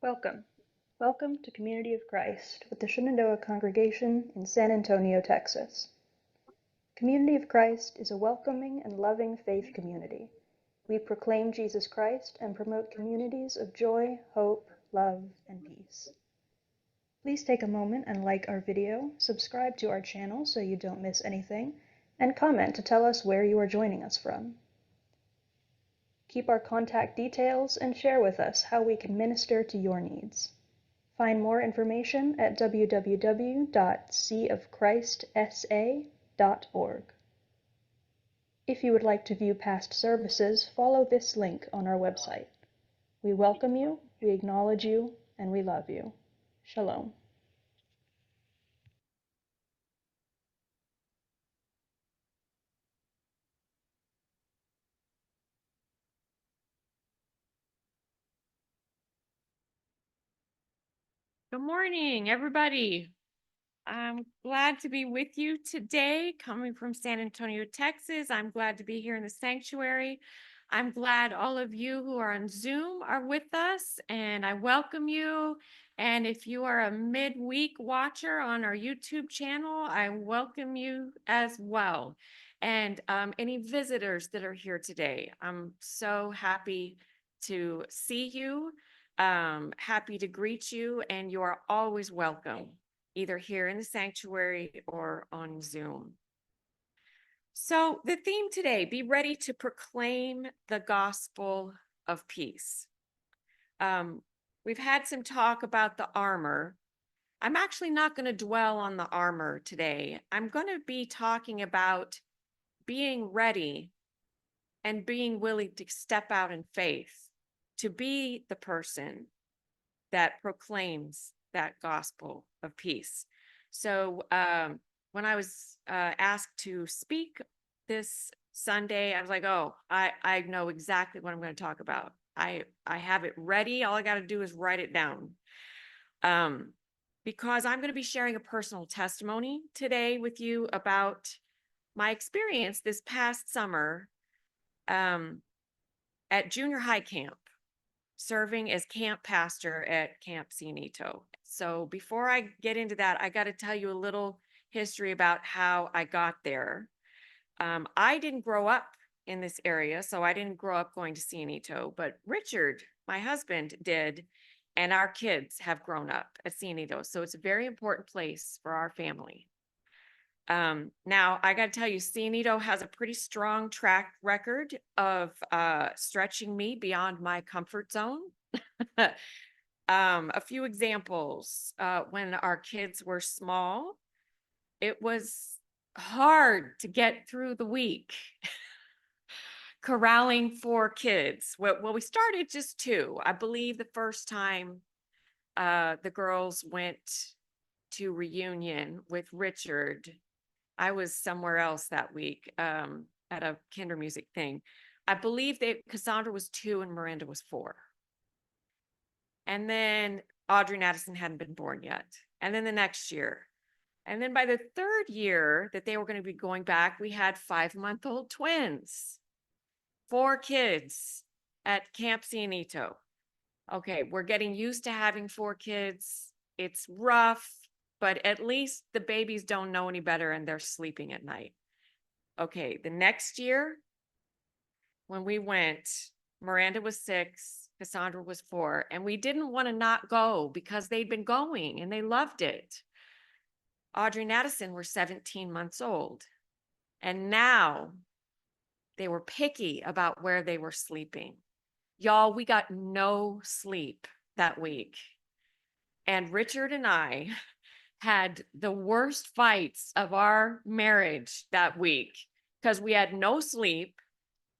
Welcome. Welcome to Community of Christ with the Shenandoah congregation in San Antonio, Texas. Community of Christ is a welcoming and loving faith community. We proclaim Jesus Christ and promote communities of joy, hope, love, and peace. Please take a moment and like our video, subscribe to our channel so you don't miss anything, and comment to tell us where you are joining us from. Keep our contact details and share with us how we can minister to your needs. Find more information at www.seaofchristsa.org. If you would like to view past services, follow this link on our website. We welcome you, we acknowledge you, and we love you. Shalom. Good morning, everybody. I'm glad to be with you today, coming from San Antonio, Texas. I'm glad to be here in the sanctuary. I'm glad all of you who are on Zoom are with us, and I welcome you. And if you are a midweek watcher on our YouTube channel, I welcome you as well. And any visitors that are here today, I'm so happy to see you. Happy to greet you, and you are always welcome, either here in the sanctuary or on Zoom. So the theme today, be ready to proclaim the gospel of peace. We've had some talk about the armor. I'm actually not going to dwell on the armor today. I'm going to be talking about being ready and being willing to step out in faith to be the person that proclaims that gospel of peace. So when I was asked to speak this Sunday, I was like, oh, I know exactly what I'm going to talk about. I have it ready. All I got to do is write it down. Because I'm going to be sharing a personal testimony today with you about my experience this past summer at junior high camp, serving as camp pastor at Camp Cienito. So before I get into that, I got to tell you a little history about how I got there. I didn't grow up in this area, so I didn't grow up going to Cienito, but Richard, my husband, did, and our kids have grown up at Cienito. So it's a very important place for our family. Now, I got to tell you, Cienito has a pretty strong track record of stretching me beyond my comfort zone. A few examples. When our kids were small, it was hard to get through the week corralling 4 kids. Well, we started just 2. I believe the first time the girls went to reunion with Richard, I was somewhere else that week at a kinder music thing. I believe Cassandra was 2 and Miranda was 4. And then Audrey and Addison hadn't been born yet. And then the next year. And then by the 3rd year that they were going to be going back, we had 5-month-old twins, 4 kids at Camp Cienito. Okay, we're getting used to having 4 kids. It's rough, but at least the babies don't know any better and they're sleeping at night. Okay, the next year when we went, Miranda was 6, Cassandra was 4, and we didn't want to not go because they'd been going and they loved it. Audrey and Addison were 17 months old, and now they were picky about where they were sleeping. Y'all, we got no sleep that week. And Richard and I had the worst fights of our marriage that week because we had no sleep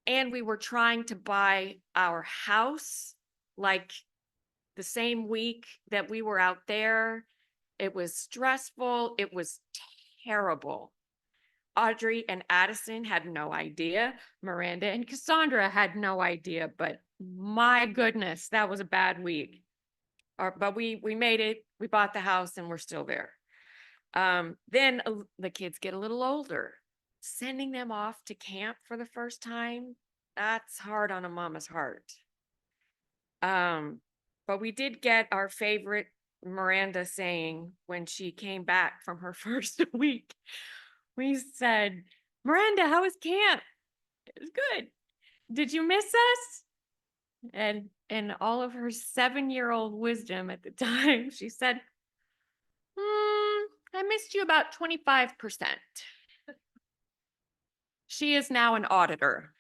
and we were trying to buy our house like the same week that we were out there. It was stressful. It was terrible. Audrey and Addison had no idea. Miranda and Cassandra had no idea, but my goodness, that was a bad week. But we made it. We bought the house and we're still there. Then the kids get a little older. Sending them off to camp for the first time, that's hard on a mama's heart. But we did get our favorite Miranda saying when she came back from her first week. We said, Miranda, how was camp? It was good. Did you miss us? And in all of her 7-year-old wisdom at the time, she said, I missed you about 25%. She is now an auditor.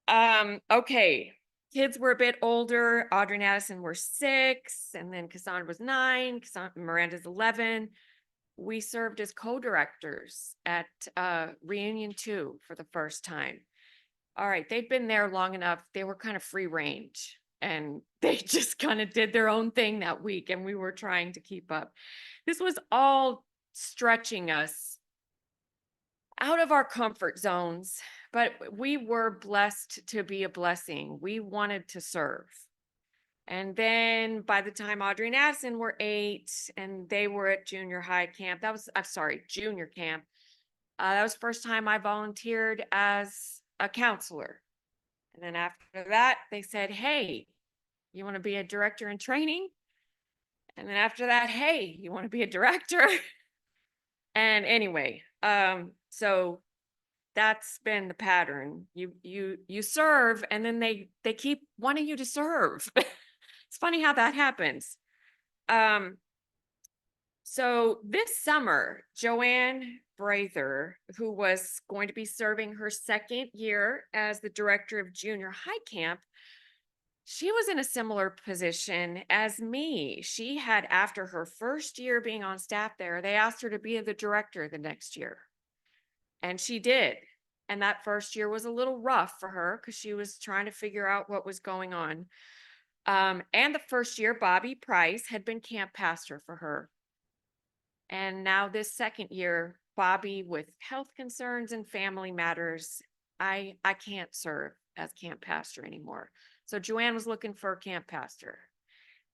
Okay. Kids were a bit older. Audrey and Addison were 6, and then Cassandra was 9. Miranda's 11. We served as co-directors at Reunion 2 for the first time. All right, they'd been there long enough. They were kind of free range, and they just kind of did their own thing that week, and we were trying to keep up. This was all stretching us out of our comfort zones, but we were blessed to be a blessing. We wanted to serve. And then by the time Audrey and Addison were 8 and they were at junior high camp, junior camp. That was the first time I volunteered as a counselor. And then after that, they said, hey, you want to be a director in training? And then after that, hey, you want to be a director? And anyway, so that's been the pattern. You serve, and then they keep wanting you to serve. It's funny how that happens. So this summer, Joanne Brather, who was going to be serving her 2nd year as the director of junior high camp, she was in a similar position as me. She had, after her first year being on staff there, they asked her to be the director the next year. And she did. And that first year was a little rough for her because she was trying to figure out what was going on. And the first year, Bobby Price had been camp pastor for her. And now this 2nd year, Bobby, with health concerns and family matters, I can't serve as camp pastor anymore. So Joanne was looking for a camp pastor.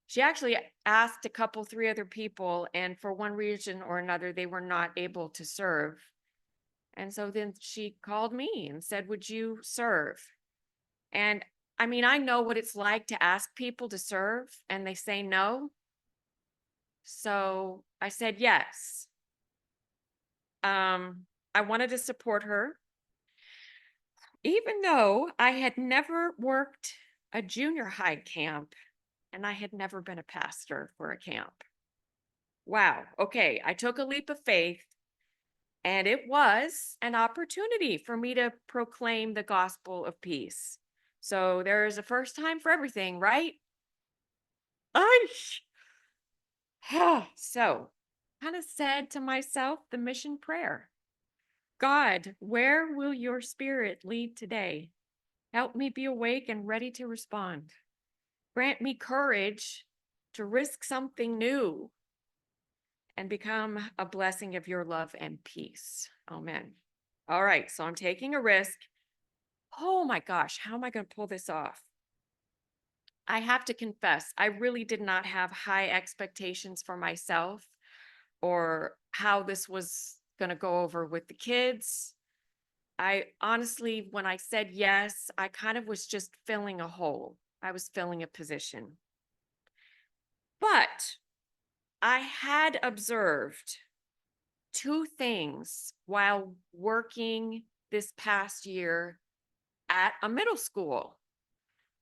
She actually asked a couple, 3 other people, and for one reason or another, they were not able to serve. And so then she called me and said, would you serve? And I mean, I know what it's like to ask people to serve and they say no. So I said yes. I wanted to support her, even though I had never worked a junior high camp and I had never been a pastor for a camp. Wow. Okay. I took a leap of faith, and it was an opportunity for me to proclaim the gospel of peace. So there is a first time for everything, right? So kind of said to myself the mission prayer. God, where will your spirit lead today? Help me be awake and ready to respond. Grant me courage to risk something new and become a blessing of your love and peace. Amen. All right, so I'm taking a risk. Oh my gosh, how am I going to pull this off? I have to confess, I really did not have high expectations for myself or how this was going to go over with the kids. I honestly, when I said yes, I kind of was just filling a hole. I was filling a position. But I had observed 2 things while working this past year at a middle school.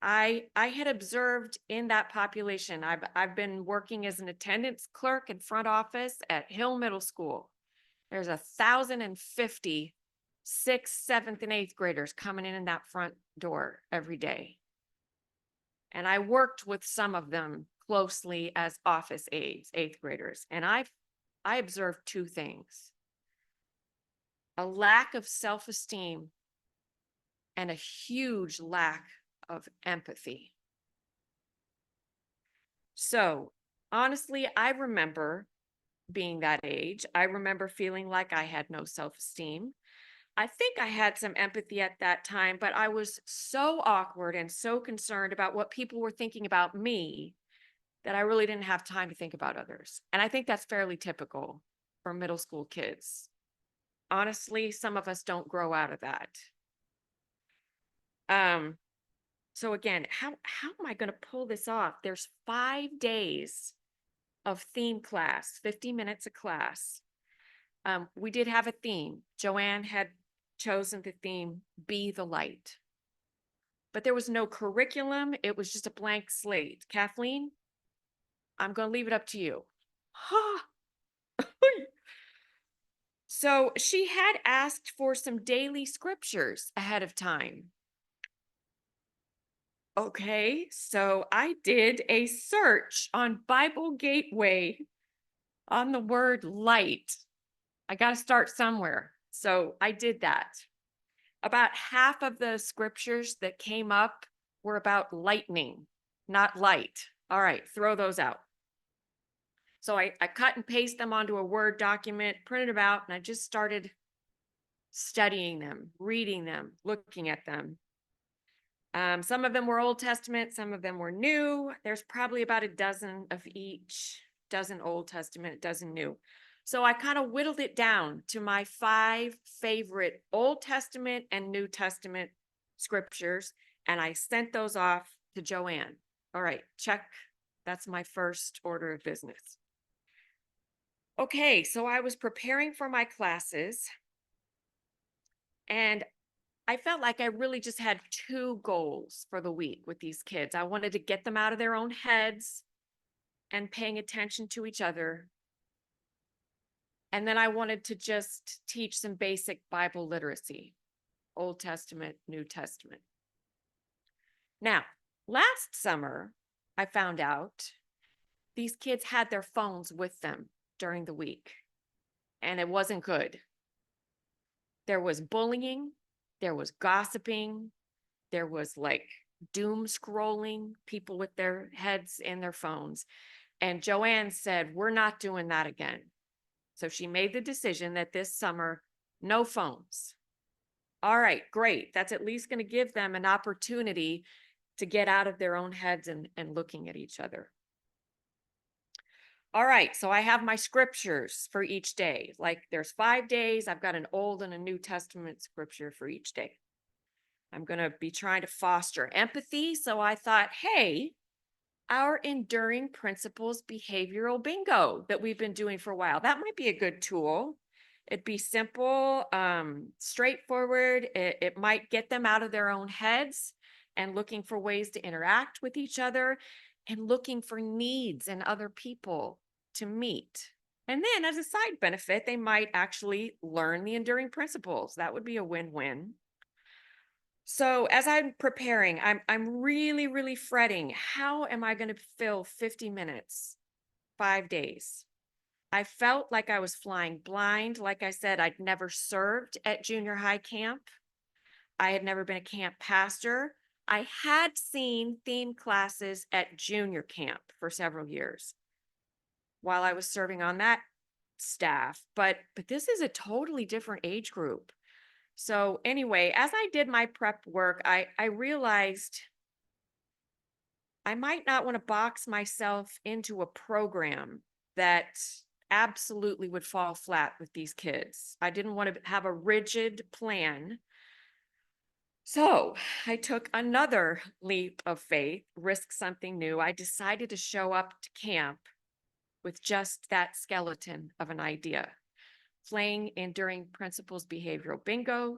I had observed in that population, I've been working as an attendance clerk in front office at Hill Middle School. There's 1,050 6th, 7th, and 8th graders coming in that front door every day. And I worked with some of them closely as office aides, 8th graders. And I observed 2 things: a lack of self-esteem and a huge lack of empathy. So honestly, I remember being that age. I remember feeling like I had no self-esteem. I think I had some empathy at that time, but I was so awkward and so concerned about what people were thinking about me that I really didn't have time to think about others. And I think that's fairly typical for middle school kids. Honestly, some of us don't grow out of that. So again, how am I going to pull this off? There's 5 days of theme class, 50 minutes a class. We did have a theme. Joanne had chosen the theme, Be the Light. But there was no curriculum. It was just a blank slate. Kathleen, I'm going to leave it up to you. So she had asked for some daily scriptures ahead of time. Okay, so I did a search on Bible Gateway on the word light. I got to start somewhere. So I did that. About half of the scriptures that came up were about lightning, not light. All right, throw those out. So I cut and paste them onto a Word document, printed them out, and I just started studying them, reading them, looking at them. Some of them were Old Testament, some of them were new. There's probably about a dozen of each, dozen Old Testament, dozen new. So I kind of whittled it down to my 5 favorite Old Testament and New Testament scriptures, and I sent those off to Joanne. All right, check. That's my first order of business. Okay, so I was preparing for my classes, and I felt like I really just had 2 goals for the week with these kids. I wanted to get them out of their own heads and paying attention to each other. And then I wanted to just teach some basic Bible literacy, Old Testament, New Testament. Now, last summer, I found out these kids had their phones with them during the week, and it wasn't good. There was bullying, there was gossiping, there was like doom scrolling, people with their heads in their phones. And Joanne said, we're not doing that again. So she made the decision that this summer, no phones. All right, great. That's at least going to give them an opportunity to get out of their own heads and looking at each other. All right, so I have my scriptures for each day. Like there's 5 days. I've got an Old and a New Testament scripture for each day. I'm going to be trying to foster empathy. So I thought, hey, our enduring principles behavioral bingo that we've been doing for a while, that might be a good tool. It'd be simple, straightforward. It might get them out of their own heads and looking for ways to interact with each other and looking for needs in other people to meet. And then as a side benefit, they might actually learn the enduring principles. That would be a win-win. So as I'm preparing, I'm really, really fretting. How am I going to fill 50 minutes, 5 days? I felt like I was flying blind. Like I said, I'd never served at junior high camp. I had never been a camp pastor. I had seen theme classes at junior camp for several years while I was serving on that staff, but this is a totally different age group. So anyway, as I did my prep work, I realized I might not want to box myself into a program that absolutely would fall flat with these kids. I didn't want to have a rigid plan. So I took another leap of faith, risk something new. I decided to show up to camp with just that skeleton of an idea. Playing enduring principles behavioral bingo,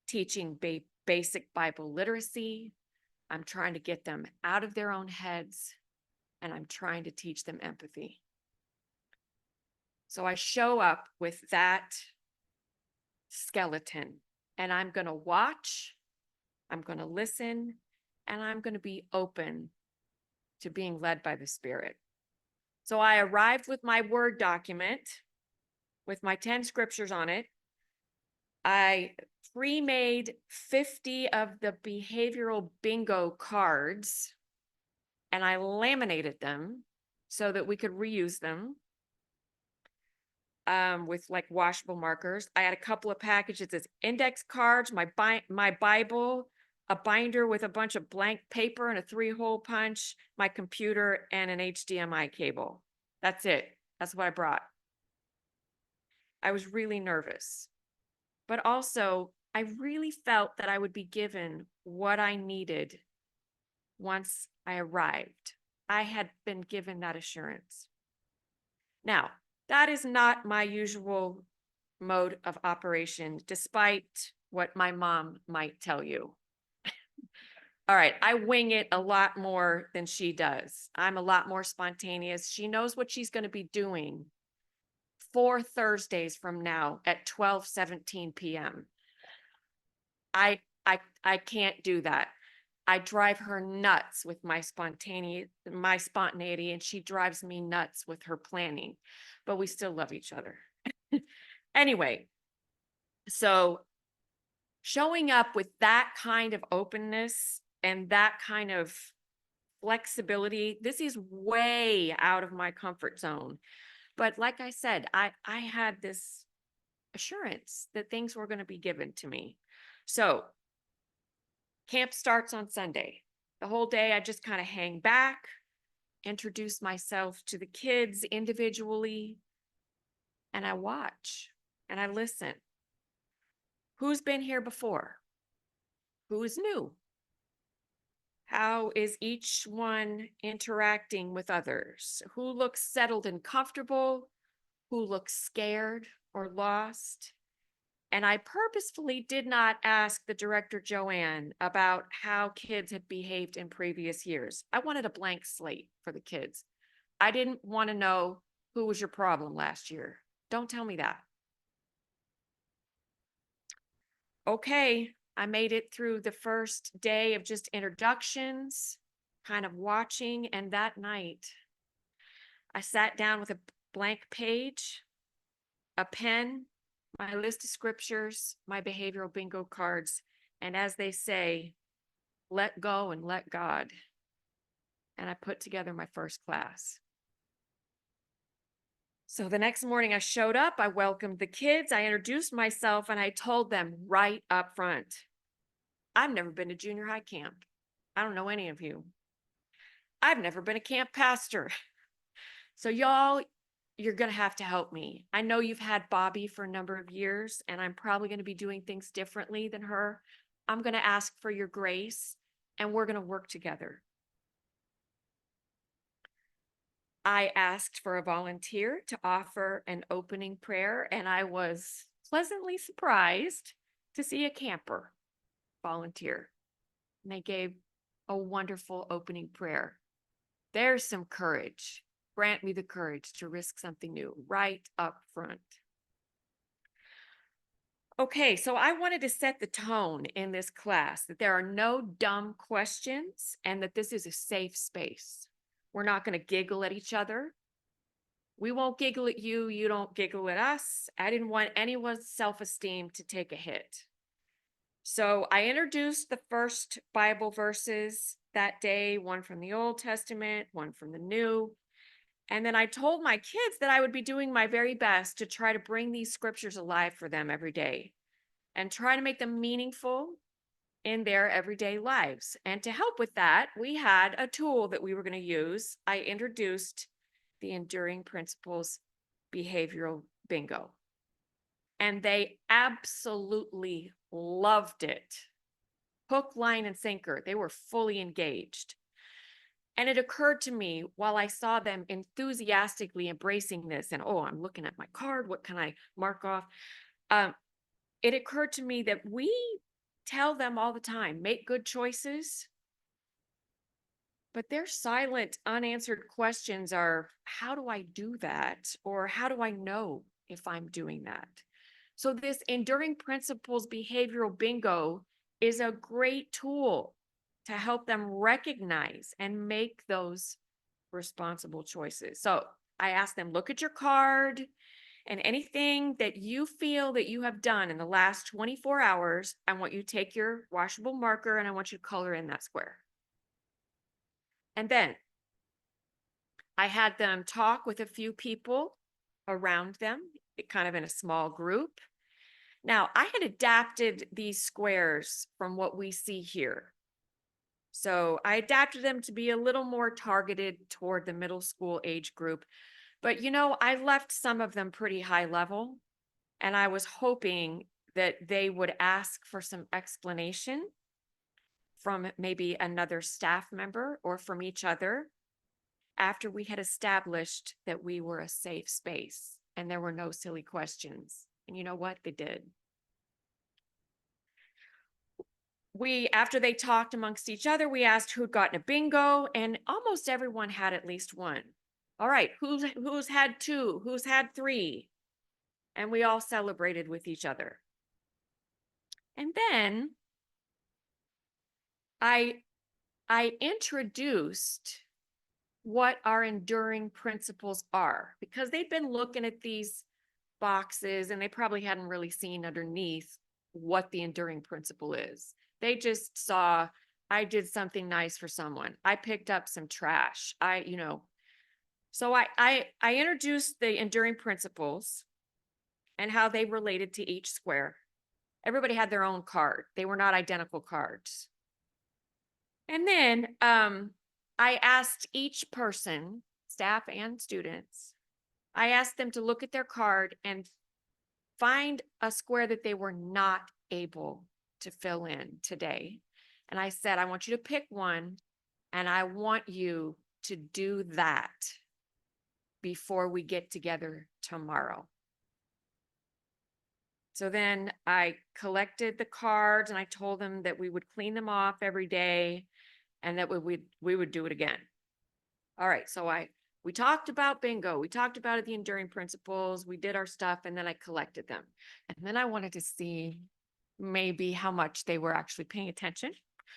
teaching basic Bible literacy. I'm trying to get them out of their own heads, and I'm trying to teach them empathy. So I show up with that skeleton, and I'm going to watch, I'm going to listen, and I'm going to be open to being led by the Spirit. So I arrived with my Word document with my 10 scriptures on it. I pre-made 50 of the behavioral bingo cards, and I laminated them so that we could reuse them with like washable markers. I had a couple of packages as index cards, my Bible, a binder with a bunch of blank paper and a 3-hole punch, my computer, and an HDMI cable. That's it. That's what I brought. I was really nervous, but also I really felt that I would be given what I needed once I arrived. I had been given that assurance. Now, that is not my usual mode of operation, despite what my mom might tell you. All right, I wing it a lot more than she does. I'm a lot more spontaneous. She knows what she's going to be doing 4 Thursdays from now at 12:17 p.m. I can't do that. I drive her nuts with my spontaneity, and she drives me nuts with her planning, but we still love each other. Anyway, so showing up with that kind of openness and that kind of flexibility, this is way out of my comfort zone. But like I said, I had this assurance that things were going to be given to me. So camp starts on Sunday. The whole day, I just kind of hang back, introduce myself to the kids individually, and I watch and I listen. Who's been here before? Who is new? How is each one interacting with others? Who looks settled and comfortable? Who looks scared or lost? And I purposefully did not ask the director, Joanne, about how kids had behaved in previous years. I wanted a blank slate for the kids. I didn't want to know who was your problem last year. Don't tell me that. Okay, I made it through the first day of just introductions, kind of watching. And that night, I sat down with a blank page, a pen, my list of scriptures, my behavioral bingo cards, and as they say, let go and let God. And I put together my first class. So the next morning I showed up, I welcomed the kids, I introduced myself, and I told them right up front, I've never been to junior high camp. I don't know any of you. I've never been a camp pastor. So y'all, you're going to have to help me. I know you've had Bobby for a number of years, and I'm probably going to be doing things differently than her. I'm going to ask for your grace, and we're going to work together. I asked for a volunteer to offer an opening prayer, and I was pleasantly surprised to see a camper volunteer. And they gave a wonderful opening prayer. There's some courage. Grant me the courage to risk something new right up front. Okay, so I wanted to set the tone in this class that there are no dumb questions and that this is a safe space. We're not going to giggle at each other. We won't giggle at you. You don't giggle at us. I didn't want anyone's self-esteem to take a hit. So I introduced the first Bible verses that day, one from the Old Testament, one from the New. And then I told my kids that I would be doing my very best to try to bring these scriptures alive for them every day and try to make them meaningful in their everyday lives. And to help with that, we had a tool that we were going to use. I introduced the Enduring Principles Behavioral Bingo. And they absolutely loved it. Hook, line, and sinker. They were fully engaged. And it occurred to me while I saw them enthusiastically embracing this, and oh, I'm looking at my card, what can I mark off? It occurred to me that we tell them all the time, make good choices. But their silent, unanswered questions are, how do I do that? Or how do I know if I'm doing that? So this Enduring Principles Behavioral Bingo is a great tool to help them recognize and make those responsible choices. So I asked them, look at your card and anything that you feel that you have done in the last 24 hours, I want you to take your washable marker and I want you to color in that square. And then I had them talk with a few people around them, kind of in a small group. Now, I had adapted these squares from what we see here. So I adapted them to be a little more targeted toward the middle school age group. But, you know, I left some of them pretty high level, and I was hoping that they would ask for some explanation from maybe another staff member or from each other after we had established that we were a safe space and there were no silly questions. And you know what? They did. After they talked amongst each other, we asked who'd gotten a bingo, and almost everyone had at least one. All right, who's had two? Who's had three? And we all celebrated with each other. And then I introduced what our enduring principles are, because they'd been looking at these boxes and they probably hadn't really seen underneath what the enduring principle is. They just saw, I did something nice for someone. I picked up some trash. So I introduced the enduring principles and how they related to each square. Everybody had their own card. They were not identical cards. And then I asked each person, staff and students, I asked them to look at their card and find a square that they were not able to fill in today. And I said, I want you to pick one, and I want you to do that before we get together tomorrow. So then I collected the cards and I told them that we would clean them off every day and that we would do it again. All right, so we talked about bingo, we talked about the enduring principles, we did our stuff, and then I collected them. And then I wanted to see maybe how much they were actually paying attention.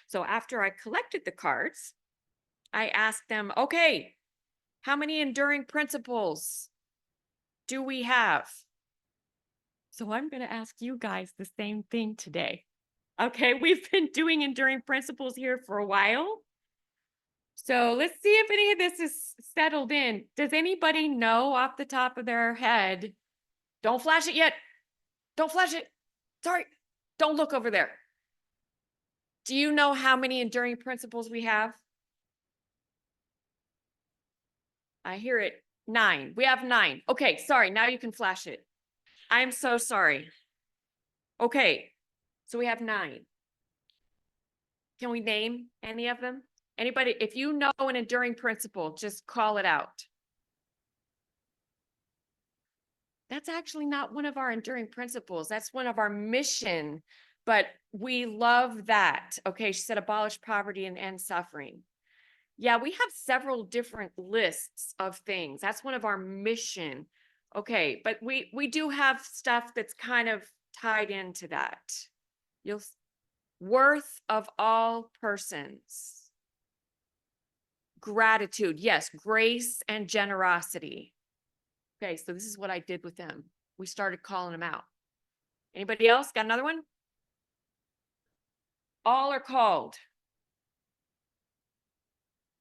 So after I collected the cards, I asked them, okay, how many enduring principles do we have? So I'm going to ask you guys the same thing today. Okay, we've been doing enduring principles here for a while. So let's see if any of this is settled in. Does anybody know off the top of their head? Don't flash it yet. Don't flash it. Sorry. Don't look over there. Do you know how many enduring principles we have? I hear it. 9. We have 9. Okay, sorry. Now you can flash it. I'm so sorry. Okay, so we have 9. Can we name any of them? Anybody, if you know an enduring principle, just call it out. That's actually not one of our enduring principles. That's one of our mission, but we love that. Okay, she said abolish poverty and end suffering. Yeah, we have several different lists of things. That's one of our mission. Okay, but we do have stuff that's kind of tied into that. Worth of all persons. Gratitude, yes, grace and generosity. Okay, so this is what I did with them. We started calling them out. Anybody else got another one? All are called.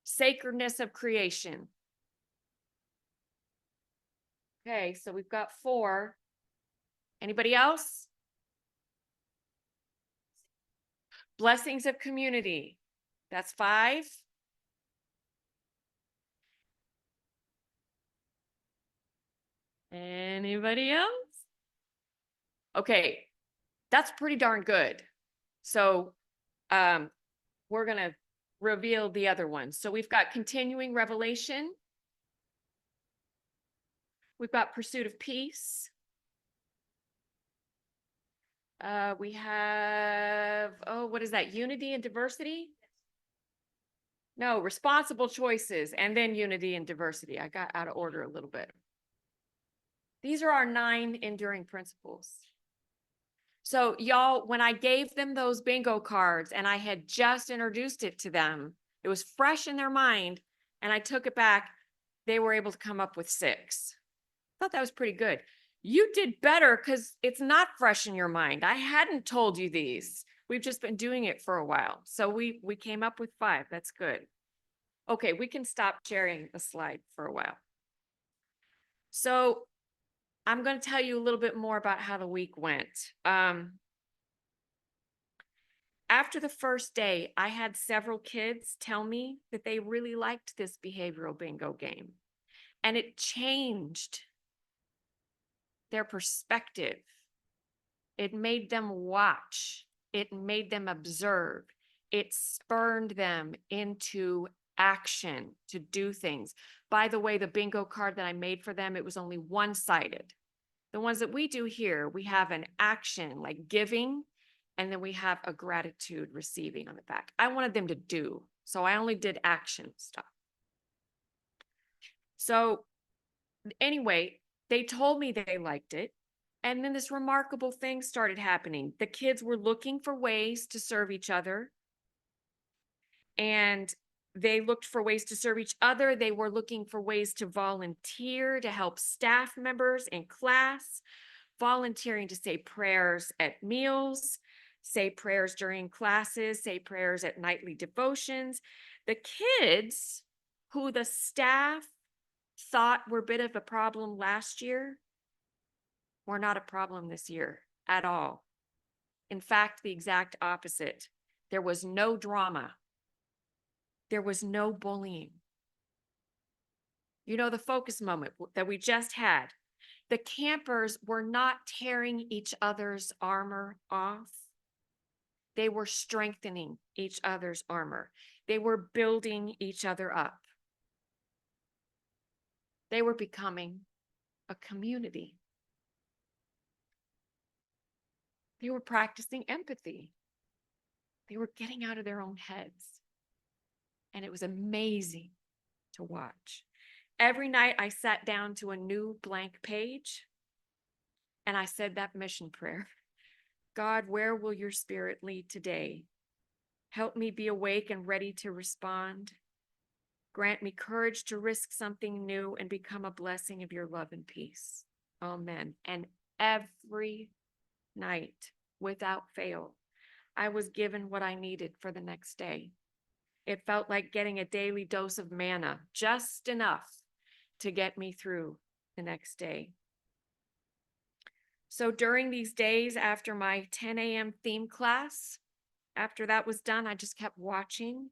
Sacredness of creation. Okay, so we've got 4. Anybody else? Blessings of community. That's 5. Anybody else? Okay, that's pretty darn good. So we're going to reveal the other ones. So we've got continuing revelation. We've got pursuit of peace. We have, what is that? Unity and diversity? No, responsible choices, and then unity and diversity. I got out of order a little bit. These are our 9 enduring principles. So y'all, when I gave them those bingo cards and I had just introduced it to them, it was fresh in their mind, and I took it back, they were able to come up with 6. I thought that was pretty good. You did better because it's not fresh in your mind. I hadn't told you these. We've just been doing it for a while. So we came up with 5. That's good. Okay, we can stop sharing the slide for a while. So I'm going to tell you a little bit more about how the week went. After the first day, I had several kids tell me that they really liked this behavioral bingo game, and it changed their perspective. It made them watch. It made them observe. It spurred them into action to do things. By the way, the bingo card that I made for them, it was only one-sided. The ones that we do here, we have an action like giving, and then we have a gratitude receiving on the back. I wanted them to do, so I only did action stuff. So anyway, they told me they liked it. And then this remarkable thing started happening. The kids were looking for ways to serve each other. And they looked for ways to serve each other. They were looking for ways to volunteer, to help staff members in class, volunteering to say prayers at meals, say prayers during classes, say prayers at nightly devotions. The kids who the staff thought were a bit of a problem last year were not a problem this year at all. In fact, the exact opposite. There was no drama. There was no bullying. You know, the focus moment that we just had, the campers were not tearing each other's armor off. They were strengthening each other's armor. They were building each other up. They were becoming a community. They were practicing empathy. They were getting out of their own heads. And it was amazing to watch. Every night I sat down to a new blank page and I said that mission prayer. God, where will your spirit lead today? Help me be awake and ready to respond. Grant me courage to risk something new and become a blessing of your love and peace. Amen. And every night, without fail, I was given what I needed for the next day. It felt like getting a daily dose of manna, just enough to get me through the next day. So during these days after my 10 a.m. theme class, after that was done, I just kept watching,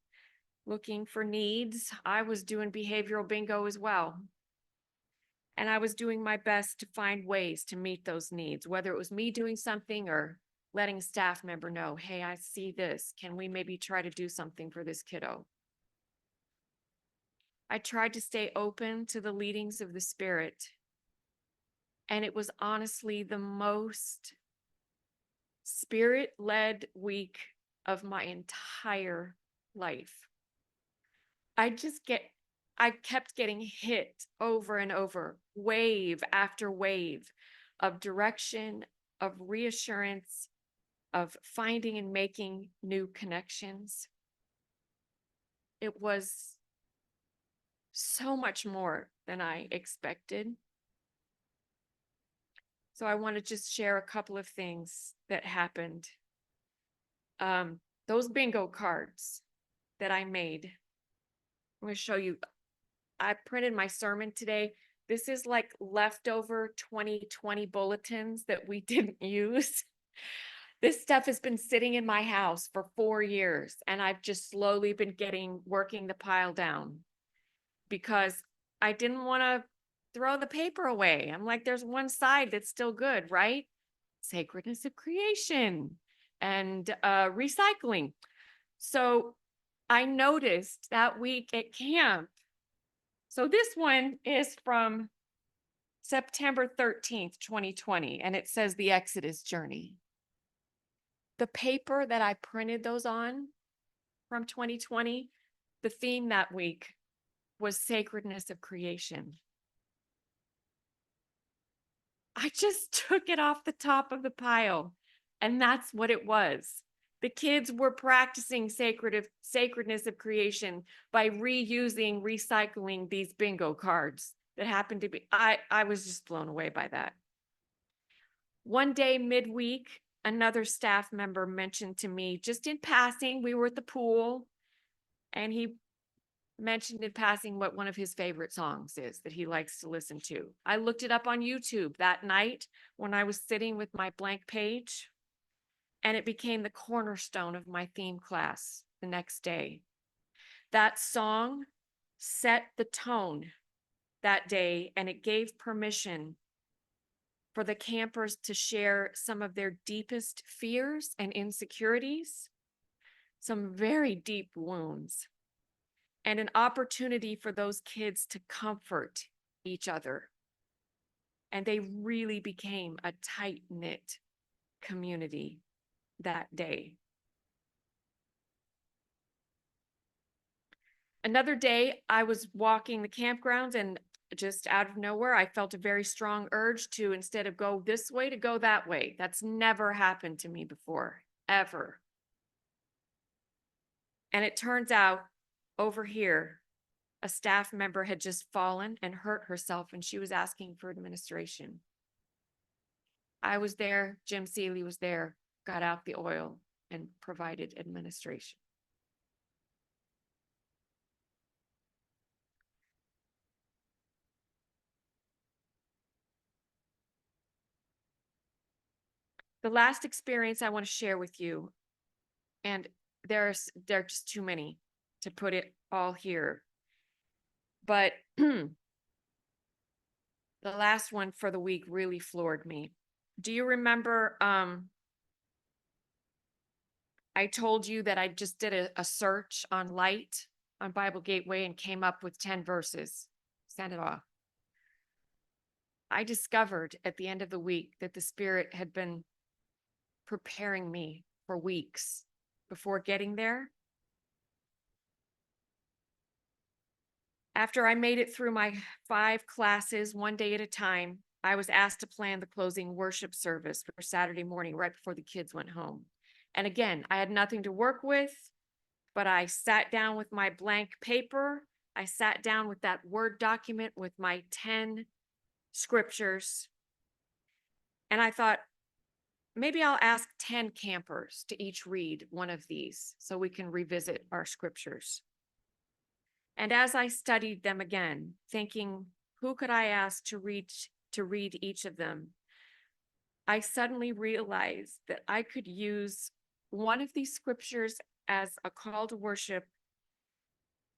looking for needs. I was doing behavioral bingo as well. And I was doing my best to find ways to meet those needs, whether it was me doing something or letting a staff member know, hey, I see this. Can we maybe try to do something for this kiddo? I tried to stay open to the leadings of the Spirit. And it was honestly the most Spirit-led week of my entire life. I kept getting hit over and over, wave after wave of direction, of reassurance, of finding and making new connections. It was so much more than I expected. So I want to just share a couple of things that happened. Those bingo cards that I made, I'm going to show you. I printed my sermon today. This is like leftover 2020 bulletins that we didn't use. This stuff has been sitting in my house for 4 years, and I've just slowly been working the pile down because I didn't want to throw the paper away. I'm like, there's one side that's still good, right? Sacredness of creation and recycling. So I noticed that week at camp. So this one is from September 13th, 2020, and it says the Exodus journey. The paper that I printed those on from 2020, the theme that week was sacredness of creation. I just took it off the top of the pile, and that's what it was. The kids were practicing sacredness of creation by reusing, recycling these bingo cards that happened to be, I was just blown away by that. One day midweek, another staff member mentioned to me, just in passing, we were at the pool, and he mentioned in passing what one of his favorite songs is that he likes to listen to. I looked it up on YouTube that night when I was sitting with my blank page, and it became the cornerstone of my theme class the next day. That song set the tone that day, and it gave permission for the campers to share some of their deepest fears and insecurities, some very deep wounds, and an opportunity for those kids to comfort each other. And they really became a tight-knit community that day. Another day, I was walking the campgrounds, and just out of nowhere, I felt a very strong urge to, instead of go this way, to go that way. That's never happened to me before, ever. And it turns out over here, a staff member had just fallen and hurt herself, and she was asking for administration. I was there, Jim Seeley was there, got out the oil and provided administration. The last experience I want to share with you, and there are just too many to put it all here, but the last one for the week really floored me. Do you remember I told you that I just did a search on Light on Bible Gateway and came up with 10 verses? Send it off. I discovered at the end of the week that the Spirit had been preparing me for weeks before getting there. After I made it through my 5 classes, one day at a time, I was asked to plan the closing worship service for Saturday morning right before the kids went home. And again, I had nothing to work with, but I sat down with my blank paper. I sat down with that Word document with my 10 scriptures. And I thought, maybe I'll ask 10 campers to each read one of these so we can revisit our scriptures. And as I studied them again, thinking, who could I ask to read each of them? I suddenly realized that I could use one of these scriptures as a call to worship,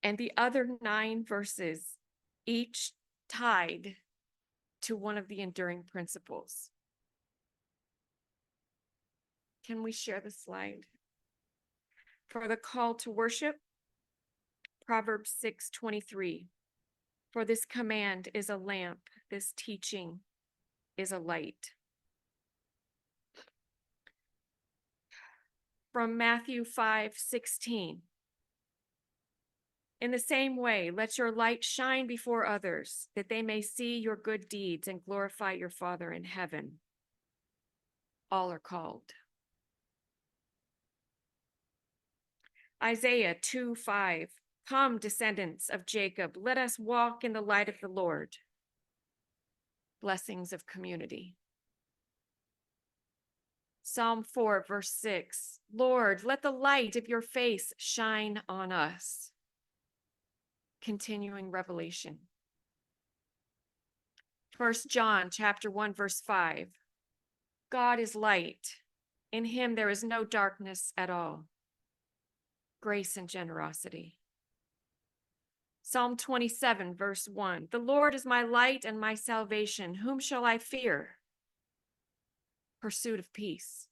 and the other 9 verses, each tied to one of the enduring principles. Can we share the slide? For the call to worship, Proverbs 6:23. For this command is a lamp, this teaching is a light. From Matthew 5:16. In the same way, let your light shine before others, that they may see your good deeds and glorify your Father in heaven. All are called. Isaiah 2:5. Come, descendants of Jacob, let us walk in the light of the Lord. Blessings of community. Psalm 4, verse 6. Lord, let the light of your face shine on us. Continuing revelation. 1 John chapter 1, verse 5. God is light. In him there is no darkness at all. Grace and generosity. Psalm 27, verse 1. The Lord is my light and my salvation. Whom shall I fear? Pursuit of peace.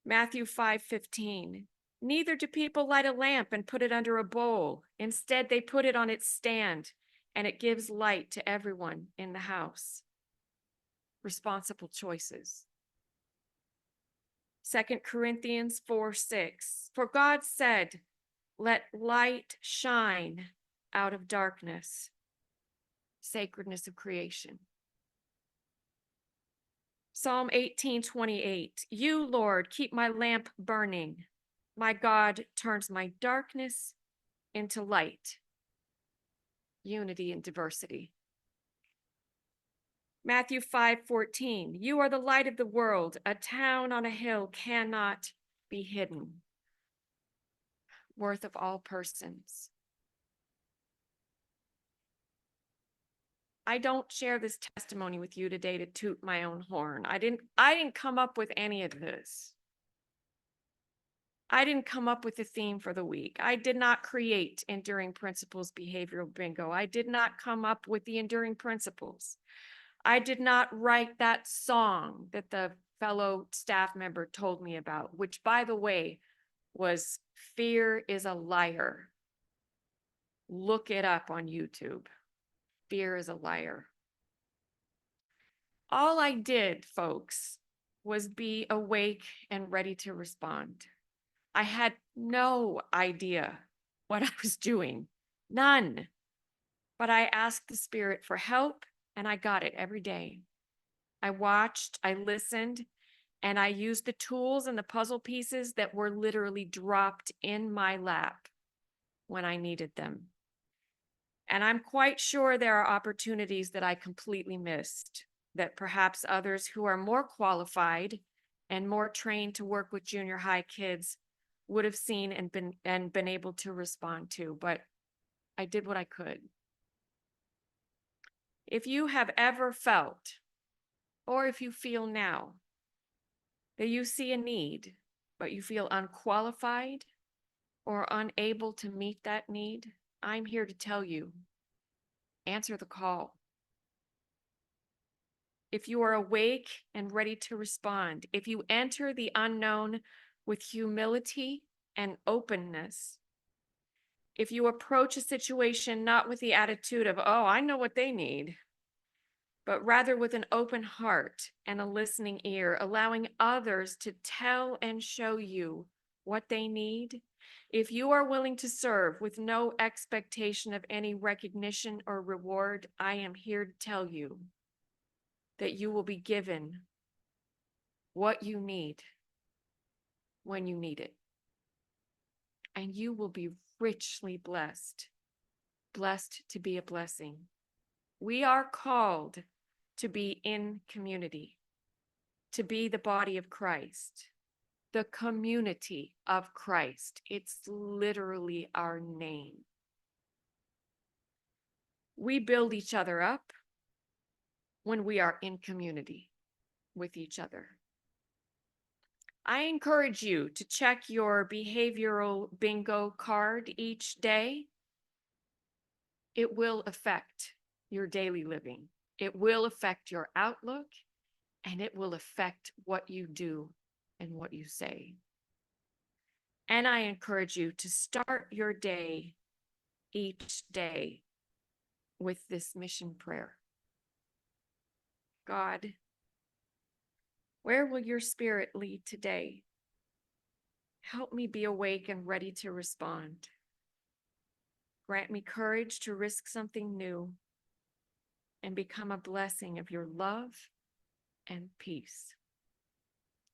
Matthew 5:15. Neither do people light a lamp and put it under a bowl. Instead, they put it on its stand, and it gives light to everyone in the house. Responsible choices. 2 Corinthians 4:6. For God said, let light shine out of darkness. Sacredness of creation. Psalm 18:28. You, Lord, keep my lamp burning. My God turns my darkness into light. Unity and diversity. Matthew 5:14. You are the light of the world. A town on a hill cannot be hidden. Worth of all persons. I don't share this testimony with you today to toot my own horn. I didn't come up with any of this. I didn't come up with the theme for the week. I did not create Enduring Principles Behavioral Bingo. I did not come up with the enduring principles. I did not write that song that the fellow staff member told me about, which, by the way, was Fear is a Liar. Look it up on YouTube. Fear is a Liar. All I did, folks, was be awake and ready to respond. I had no idea what I was doing. None. But I asked the Spirit for help, and I got it every day. I watched, I listened, and I used the tools and the puzzle pieces that were literally dropped in my lap when I needed them. And I'm quite sure there are opportunities that I completely missed, that perhaps others who are more qualified and more trained to work with junior high kids would have seen and been able to respond to, but I did what I could. If you have ever felt, or if you feel now, that you see a need, but you feel unqualified or unable to meet that need, I'm here to tell you, answer the call. If you are awake and ready to respond, if you enter the unknown with humility and openness, if you approach a situation not with the attitude of, oh, I know what they need, but rather with an open heart and a listening ear, allowing others to tell and show you what they need, if you are willing to serve with no expectation of any recognition or reward, I am here to tell you that you will be given what you need when you need it. And you will be richly blessed, blessed to be a blessing. We are called to be in community, to be the body of Christ, the community of Christ. It's literally our name. We build each other up when we are in community with each other. I encourage you to check your behavioral bingo card each day. It will affect your daily living. It will affect your outlook, and it will affect what you do and what you say. And I encourage you to start your day each day with this mission prayer. God, where will your Spirit lead today? Help me be awake and ready to respond. Grant me courage to risk something new and become a blessing of your love and peace.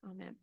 Amen.